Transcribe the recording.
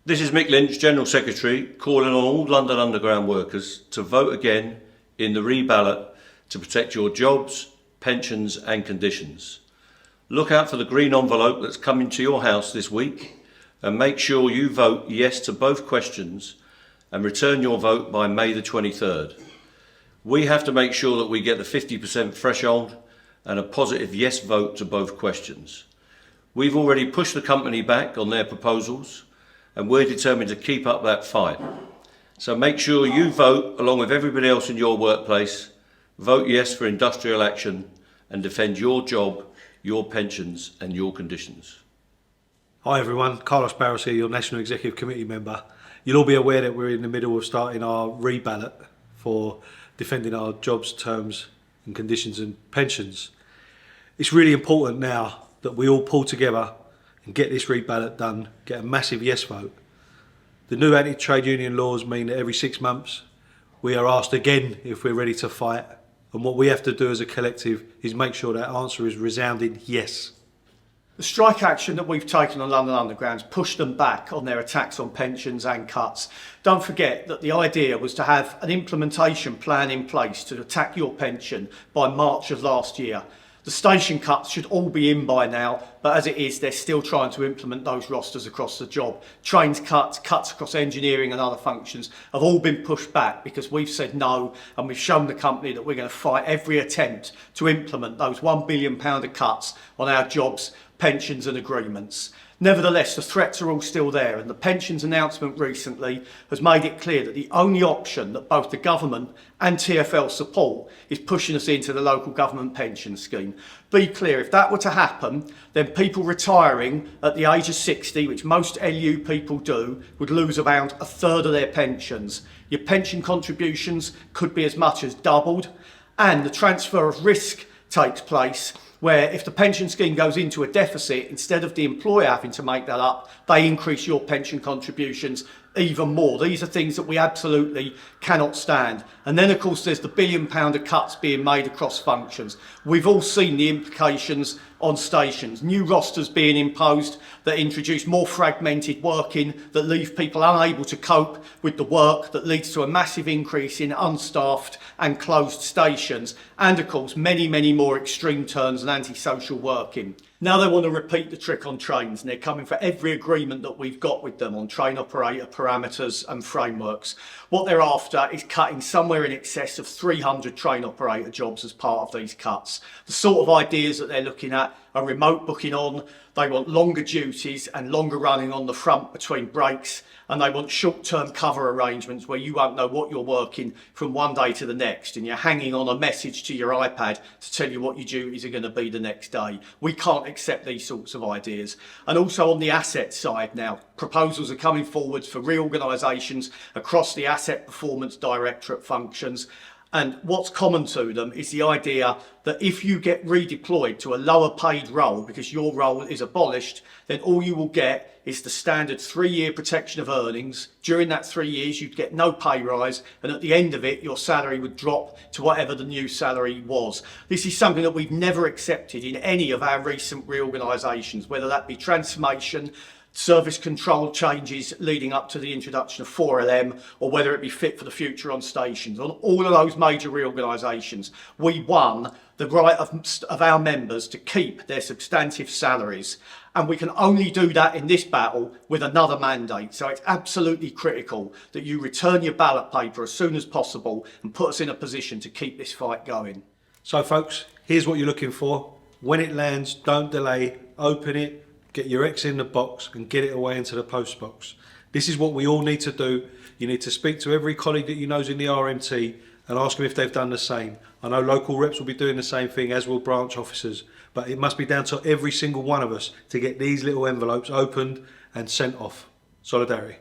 This is Mick Lynch, General Secretary, calling on all London Underground workers to vote again in the re-ballot to protect your jobs, pensions and conditions. Look out for the green envelope that's coming to your house this week and make sure you vote yes to both questions and return your vote by May the 23rd. We have to make sure that we get the 50% threshold and a positive yes vote to both questions. We've already pushed the company back on their proposals and we're determined to keep up that fight. So make sure you vote along with everybody else in your workplace, vote yes for industrial action and defend your job, your pensions and your conditions. Hi everyone, Barros here, your National Executive Committee member. You'll all be aware that we're in the middle of starting our re-ballot for defending our jobs, terms and conditions and pensions. It's really important now that we all pull together and get this re-ballot done, get a massive yes vote. The new anti-trade union laws mean that every 6 months we are asked again if we're ready to fight, and what we have to do as a collective is make sure that answer is resounding yes. The strike action that we've taken on London Underground's pushed them back on their attacks on pensions and cuts. Don't forget that the idea was to have an implementation plan in place to attack your pension by March of last year. The station cuts should all be in by now, but as it is, they're still trying to implement those rosters across the job. Trains cuts across engineering and other functions have all been pushed back because we've said no, and we've shown the company that we're going to fight every attempt to implement those £1 billion of cuts on our jobs, pensions and agreements. Nevertheless, the threats are all still there, and the pensions announcement recently has made it clear that the only option that both the government and TfL support is pushing us into the local government pension scheme. Be clear, if that were to happen, then people retiring at the age of 60, which most LU people do, would lose about a third of their pensions. Your pension contributions could be as much as doubled, and the transfer of risk takes place where if the pension scheme goes into a deficit, instead of the employer having to make that up, they increase your pension contributions even more. These are things that we absolutely cannot stand. And then of course there's the £1 billion of cuts being made across functions. We've all seen the implications on stations, new rosters being imposed that introduce more fragmented working, that leave people unable to cope with the work, that leads to a massive increase in unstaffed and closed stations, and of course many more extreme turns and antisocial working. Now they want to repeat the trick on trains, and they're coming for every agreement that we've got with them on train operator parameters and frameworks. What they're after is cutting somewhere in excess of 300 train operator jobs as part of these cuts. The sort of ideas that they're looking at are remote booking on, they want longer duties and longer running on the front between breaks, and they want short-term cover arrangements where you won't know what you're working from one day to the next and you're hanging on a message to your iPad to tell you what your duties are going to be the next day. We can't accept these sorts of ideas. And also on the asset side now, proposals are coming forwards for reorganisations across the asset performance directorate functions. And what's common to them is the idea that if you get redeployed to a lower paid role because your role is abolished, then all you will get is the standard 3-year protection of earnings. During that 3 years, you'd get no pay rise, and at the end of it, your salary would drop to whatever the new salary was. This is something that we've never accepted in any of our recent reorganisations, whether that be transformation, service control changes leading up to the introduction of 4LM, or whether it be fit for the future on stations. On all of those major reorganisations, we won the right of our members to keep their substantive salaries. And we can only do that in this battle with another mandate. So it's absolutely critical that you return your ballot paper as soon as possible and put us in a position to keep this fight going. So folks, here's what you're looking for. When it lands, don't delay, open it, get your X in the box and get it away into the post box. This is what we all need to do. You need to speak to every colleague that you know is in the RMT and ask them if they've done the same. I know local reps will be doing the same thing, as will branch officers, but it must be down to every single one of us to get these little envelopes opened and sent off. Solidarity.